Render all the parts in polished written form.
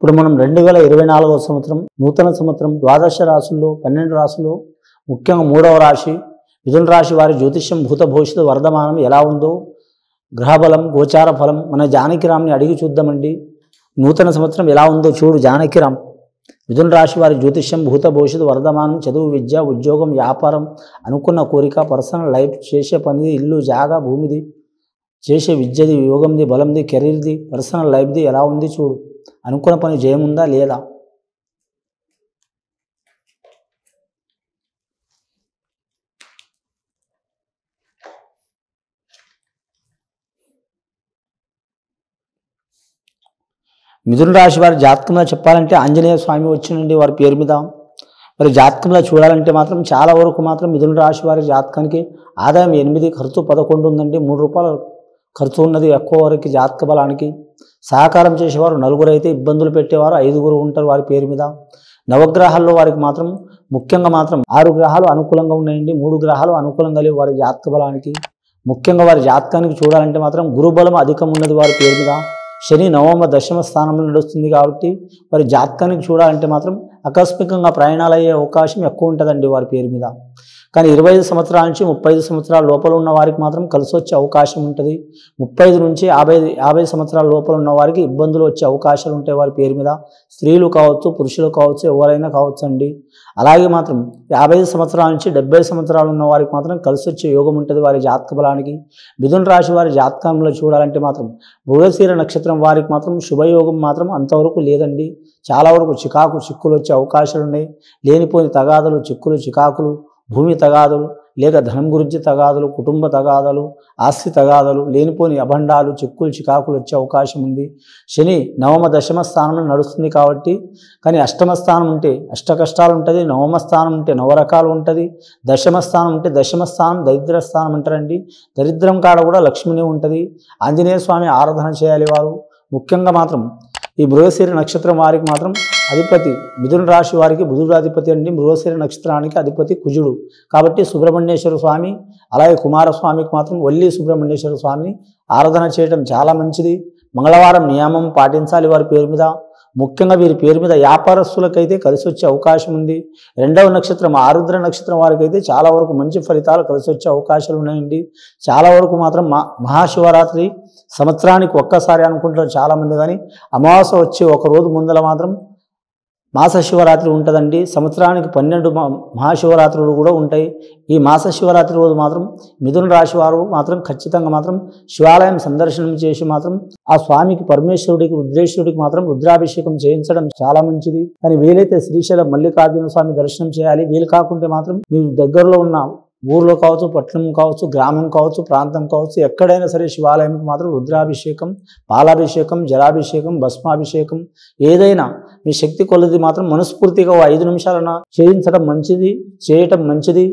ఇప్పుడు మనం 2024వ సంవత్సరం నూతన సంవత్సరం ద్వాదశ రాశుల్లో 12 రాశుల్లో ముఖ్యంగా 3వ రాశి మిథున రాశి వారి జ్యోతిష్యం భూత భవిష్యత్ వర్ధమానం ఎలా ఉందో గ్రహబలం గోచార ఫలం మన జానకిరామ్ని అడిగి చూద్దామండి. నూతన సంవత్సరం ఎలా ఉందో చూడు జానకిరామ్. మిథున రాశి వారి జ్యోతిష్యం భూత భవిష్యత్ వర్ధమానం చదువు విద్య ఉద్యోగం వ్యాపారం అనుకున్న కోరిక పర్సనల్ లైఫ్ చేసే పనిది ఇల్లు జాగా భూమిది చేసే విద్యది యోగంది బలంది కెరీర్ది పర్సనల్ లైఫ్ది ఎలా ఉంది చూడు. అనుకున్న పని జయముందా లేదా? మిథున రాశి వారి జాతకంలో చెప్పాలంటే ఆంజనేయ స్వామి వచ్చినండి వారి పేరు మీద. మరి జాతకంలో చూడాలంటే మాత్రం చాలా వరకు మాత్రం మిథున రాశి వారి జాతకానికి ఆదాయం 8 ఖర్చు 11 ఉందండి. 3 రూపాయల ఖర్చు ఉన్నది ఎక్కువ వరకు జాతక బలానికి. సహకారం చేసేవారు 4 అయితే ఇబ్బందులు పెట్టేవారు 5 ఉంటారు వారి పేరు మీద. నవగ్రహాల్లో వారికి మాత్రం ముఖ్యంగా మాత్రం 6 గ్రహాలు అనుకూలంగా ఉన్నాయండి. 3 గ్రహాలు అనుకూలంగా లేవు వారి జాతక బలానికి. ముఖ్యంగా వారి జాతకానికి చూడాలంటే మాత్రం గురుబలం అధికం ఉన్నది వారి పేరు మీద. శని నవమ దశమ స్థానంలో నడుస్తుంది కాబట్టి వారి జాతకానికి చూడాలంటే మాత్రం ఆకస్మికంగా ప్రయాణాలు అయ్యే అవకాశం ఎక్కువ ఉంటుందండి వారి పేరు మీద. కానీ 25 సంవత్సరాల నుంచి 35 సంవత్సరాల లోపల ఉన్న వారికి మాత్రం కలిసి వచ్చే అవకాశం ఉంటుంది. 35 నుంచి 50 సంవత్సరాల లోపల ఉన్న వారికి ఇబ్బందులు వచ్చే అవకాశాలు ఉంటాయి వారి పేరు మీద. స్త్రీలు కావచ్చు పురుషులు కావచ్చు ఎవరైనా కావచ్చు అండి. అలాగే మాత్రం 50 సంవత్సరాల నుంచి 70 సంవత్సరాలు ఉన్న వారికి మాత్రం కలిసి వచ్చే యోగం ఉంటుంది వారి జాతక బలానికి. మిథున రాశి వారి జాతకంలో చూడాలంటే మాత్రం మృగశిర నక్షత్రం వారికి మాత్రం శుభయోగం మాత్రం అంతవరకు లేదండి. చాలా వరకు చిక్కులు వచ్చే అవకాశాలు ఉన్నాయి. లేనిపోని తగాదలు చిక్కులు చికాకులు భూమి తగాదలు లేక ధనం గురించి తగాదలు కుటుంబ తగాదలు ఆస్తి తగాదలు లేనిపోని అభండాలు చిక్కులు చికాకులు వచ్చే అవకాశం ఉంది. శని నవమ దశమ స్థానంలో నడుస్తుంది కాబట్టి కానీ అష్టమ స్థానం ఉంటే అష్ట కష్టాలు ఉంటుంది. నవమ స్థానం ఉంటే నవరకాలు ఉంటుంది. దశమ స్థానం ఉంటే దశమ స్థానం దరిద్ర స్థానం అంటారండి. దరిద్రం కాడ కూడా లక్ష్మినే ఉంటుంది. ఆంజనేయ స్వామి ఆరాధన చేయాలి వారు. ముఖ్యంగా మాత్రం ఈ మృగశిర నక్షత్రం వారికి మాత్రం అధిపతి మిథున రాశి వారికి బుధుడు అధిపతి అండి. మృగశిర నక్షత్రానికి అధిపతి కుజుడు కాబట్టి సుబ్రహ్మణ్యేశ్వర స్వామి అలాగే కుమారస్వామికి మాత్రం వల్లి సుబ్రహ్మణ్యేశ్వర స్వామిని ఆరాధన చేయడం చాలా మంచిది. మంగళవారం నియమం పాటించాలి వారి పేరు మీద. ముఖ్యంగా వీరి పేరు మీద వ్యాపారస్తులకైతే కలిసి వచ్చే అవకాశం ఉంది. 2వ నక్షత్రం ఆరుద్ర నక్షత్రం వారికి అయితే చాలా వరకు మంచి ఫలితాలు కలిసి వచ్చే అవకాశాలు ఉన్నాయండి. చాలా వరకు మాత్రం మహాశివరాత్రి సంవత్సరానికి ఒక్కసారి అనుకుంటారు చాలామంది. కానీ అమావాస్య వచ్చి ఒక రోజు ముందల మాత్రం మాస శివరాత్రి ఉంటుందండి. సంవత్సరానికి 12 మహాశివరాత్రులు కూడా ఉంటాయి. ఈ మాస శివరాత్రి రోజు మాత్రం మిథున రాశి వారు మాత్రం ఖచ్చితంగా మాత్రం శివాలయం సందర్శనం చేసి మాత్రం ఆ స్వామికి పరమేశ్వరుడికి రుద్రేశ్వరుడికి మాత్రం రుద్రాభిషేకం చేయించడం చాలా మంచిది. కానీ వీలైతే శ్రీశైలం మల్లికార్జున స్వామి దర్శనం చేయాలి. వీలు కాకుంటే మాత్రం మీరు దగ్గరలో ఉన్న ఊర్లో కావచ్చు పట్టణం కావచ్చు గ్రామం కావచ్చు ప్రాంతం కావచ్చు ఎక్కడైనా సరే శివాలయంకి మాత్రం రుద్రాభిషేకం పాలాభిషేకం జలాభిషేకం భస్మాభిషేకం ఏదైనా మీ శక్తి కొలది మాత్రం మనస్ఫూర్తిగా 5 నిమిషాలన చేయటం మంచిది.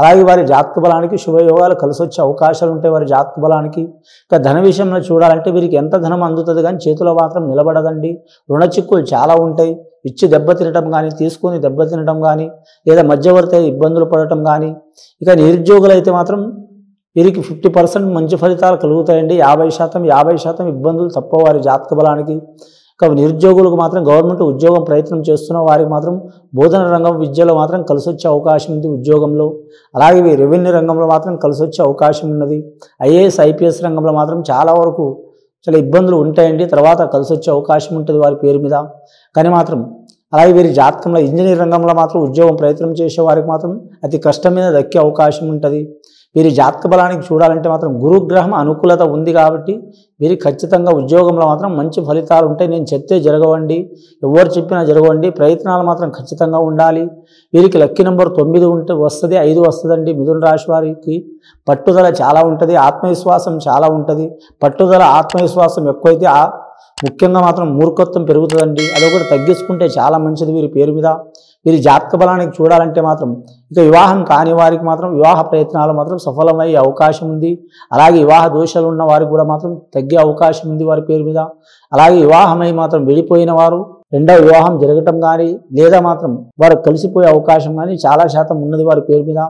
అలాగే వారి జాతక బలానికి శుభయోగాలు కలిసి వచ్చే అవకాశాలు ఉంటాయి వారి జాతక బలానికి. ఇక ధన విషయంలో చూడాలంటే వీరికి ఎంత ధనం అందుతుంది కానీ చేతిలో మాత్రం నిలబడదండి. రుణ చిక్కులు చాలా ఉంటాయి. ఇచ్చి దెబ్బతినటం కానీ తీసుకొని దెబ్బతినటం కానీ లేదా మధ్యవర్తి ఇబ్బందులు పడటం కానీ. ఇక నిరుద్యోగులు అయితే మాత్రం వీరికి 50% మంచి ఫలితాలు కలుగుతాయండి. 50% ఇబ్బందులు తప్ప వారి జాతక బలానికి. ఇక నిరుద్యోగులకు మాత్రం గవర్నమెంట్ ఉద్యోగం ప్రయత్నం చేస్తున్న వారికి మాత్రం బోధన రంగం విద్యలో మాత్రం కలిసి వచ్చే అవకాశం ఉంది ఉద్యోగంలో. అలాగే రెవెన్యూ రంగంలో మాత్రం కలిసి వచ్చే అవకాశం ఉన్నది. ఐఏఎస్ ఐపీఎస్ రంగంలో మాత్రం చాలా వరకు చాలా ఇబ్బందులు ఉంటాయండి. తర్వాత కలిసి వచ్చే అవకాశం ఉంటుంది వారి పేరు మీద. కానీ మాత్రం అలాగే వీరి జాతకంలో ఇంజనీర్ రంగంలో మాత్రం ఉద్యోగం ప్రయత్నం చేసే వారికి మాత్రం అతి కష్టం మీద దక్కే అవకాశం ఉంటుంది. వీరి జాతక బలానికి చూడాలంటే మాత్రం గురుగ్రహం అనుకూలత ఉంది కాబట్టి వీరికి ఖచ్చితంగా ఉద్యోగంలో మాత్రం మంచి ఫలితాలు ఉంటాయి. నేను చెప్తే జరగవండి, ఎవరు చెప్పినా జరగవండి. ప్రయత్నాలు మాత్రం ఖచ్చితంగా ఉండాలి. వీరికి లక్కీ నెంబర్ 9 వస్తుంది 5 వస్తుందండి. మిథున రాశి వారికి పట్టుదల చాలా ఉంటుంది. ఆత్మవిశ్వాసం చాలా ఉంటుంది. పట్టుదల ఆత్మవిశ్వాసం ఎక్కువైతే ముఖ్యంగా మాత్రం మూర్ఖత్వం పెరుగుతుందండి. అదొకటి తగ్గించుకుంటే చాలా మంచిది వీరి పేరు మీద. వీరి జాతక బలానికి చూడాలంటే మాత్రం ఇక వివాహం కాని వారికి మాత్రం వివాహ ప్రయత్నాలు మాత్రం సఫలమయ్యే అవకాశం ఉంది. అలాగే వివాహ దోషాలు ఉన్న వారికి కూడా మాత్రం తగ్గే అవకాశం ఉంది వారి పేరు మీద. అలాగే వివాహమై మాత్రం వెళ్ళిపోయిన వారు 2వ వివాహం జరగటం కానీ లేదా మాత్రం వారు కలిసిపోయే అవకాశం కానీ చాలా శాతం ఉన్నది వారి పేరు మీద.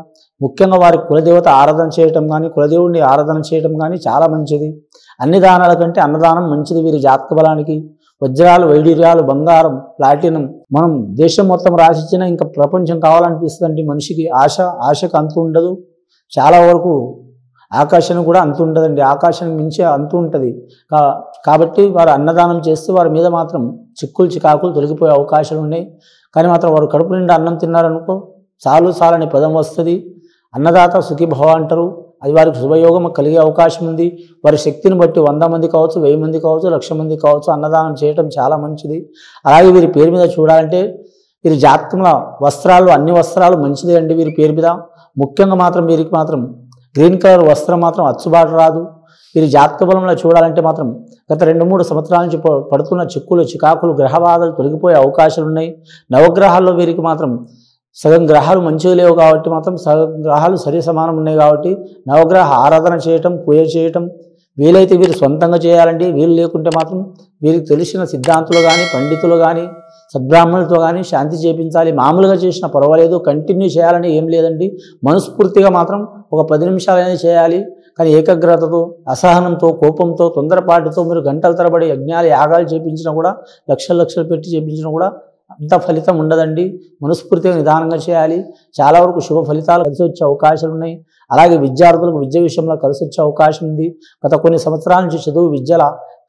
ముఖ్యంగా వారి కులదేవత ఆరాధన చేయటం కానీ కులదేవుడిని ఆరాధన చేయటం కానీ చాలా మంచిది. అన్ని దానాల కంటే అన్నదానం మంచిది వీరి జాతక బలానికి. వజ్రాలు, వైడూర్యాలు, బంగారం, ప్లాటినం మనం దేశం మొత్తం రాసిచ్చినా ఇంకా ప్రపంచం కావాలనిపిస్తుందండి మనిషికి. ఆశకు అంతు ఉండదు. చాలా వరకు ఆకాశం కూడా అంతు ఉండదండి. ఆకాశం మించి అంతు ఉంటుంది. కాబట్టి వారు అన్నదానం చేస్తే వారి మీద మాత్రం చిక్కులు చికాకులు తొలగిపోయే అవకాశాలు ఉన్నాయి. కానీ మాత్రం వారు కడుపు నిండా అన్నం తిన్నారనుకో చాలని పదం వస్తుంది. అన్నదాత సుఖీభవ అంటారు. అది వారికి శుభయోగం కలిగే అవకాశం ఉంది. వారి శక్తిని బట్టి 100 మంది కావచ్చు, 1000 మంది కావచ్చు, 1,00,000 మంది కావచ్చు అన్నదానం చేయటం చాలా మంచిది. అలాగే వీరి పేరు మీద చూడాలంటే వీరి జాతకంలో వస్త్రాలు, అన్ని వస్త్రాలు మంచిదే అండి వీరి పేరు మీద. ముఖ్యంగా మాత్రం వీరికి మాత్రం గ్రీన్ కలర్ వస్త్రం మాత్రం అచ్చుబాటు రాదు. వీరి జాతక బలంలో చూడాలంటే మాత్రం గత 2-3 సంవత్సరాల నుంచి పడుతున్న చిక్కులు చికాకులు గ్రహబాధలు తొలగిపోయే అవకాశాలు ఉన్నాయి. నవగ్రహాల్లో వీరికి మాత్రం సగం గ్రహాలు మంచిగా లేవు కాబట్టి మాత్రం సగం గ్రహాలు సరి సమానం ఉన్నాయి కాబట్టి నవగ్రహ ఆరాధన చేయటం, పూజ చేయటం వీలైతే వీరు సొంతంగా చేయాలండి. వీలు లేకుంటే మాత్రం వీరికి తెలిసిన సిద్ధాంతులు కానీ, పండితులు కానీ, సద్బ్రాహ్మణులతో కానీ శాంతి చేపించాలి. మామూలుగా చేసినా పర్వాలేదు, కంటిన్యూ చేయాలని ఏం లేదండి. మనస్ఫూర్తిగా మాత్రం ఒక 10 నిమిషాలైనా చేయాలి. కానీ ఏకాగ్రతతో, అసహనంతో, కోపంతో, తొందరపాటుతో మీరు గంటల తరబడి యజ్ఞాలు, యాగాలు చేపించినా కూడా, లక్షలు పెట్టి చేపించినా కూడా అంత ఫలితం ఉండదండి. మనస్ఫూర్తిగా నిదానంగా చేయాలి. చాలా వరకు శుభ ఫలితాలు కలిసి వచ్చే అవకాశాలు ఉన్నాయి. అలాగే విద్యార్థులకు విద్య విషయంలో కలిసి వచ్చే అవకాశం ఉంది. గత కొన్ని సంవత్సరాల నుంచి చదువు విద్యల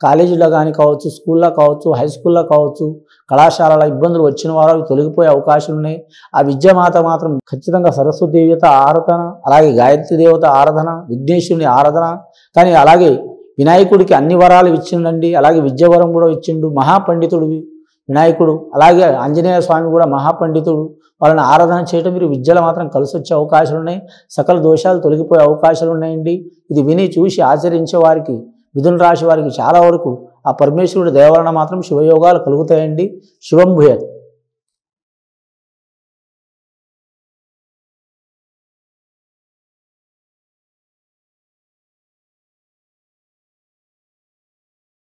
కాలేజీలో కానీ కావచ్చు, స్కూల్లో కావచ్చు, హై స్కూల్లో కావచ్చు, కళాశాలలో ఇబ్బందులు వచ్చిన వారు అవి తొలగిపోయే అవకాశాలు ఉన్నాయి. ఆ విద్యామాత మాత్రం ఖచ్చితంగా సరస్వతి దేవత ఆరాధన, అలాగే గాయత్రి దేవత ఆరాధన, విఘ్నేశ్వరుని ఆరాధన. కానీ అలాగే వినాయకుడికి అన్ని వరాలు ఇచ్చిండండి. అలాగే విద్యావరం కూడా ఇచ్చిండు. మహాపండితుడు వినాయకుడు. అలాగే ఆంజనేయ స్వామి కూడా మహాపండితుడు. వాళ్ళని ఆరాధన చేయటం మీరు విద్యలో మాత్రం కలిసి వచ్చే అవకాశాలు ఉన్నాయి. సకల దోషాలు తొలగిపోయే అవకాశాలు ఉన్నాయండి. ఇది విని చూసి ఆచరించే వారికి, మిథున రాశి వారికి చాలా వరకు ఆ పరమేశ్వరుడి దయ వలన మాత్రం శుభయోగాలు కలుగుతాయండి. శుభం భూయాత్.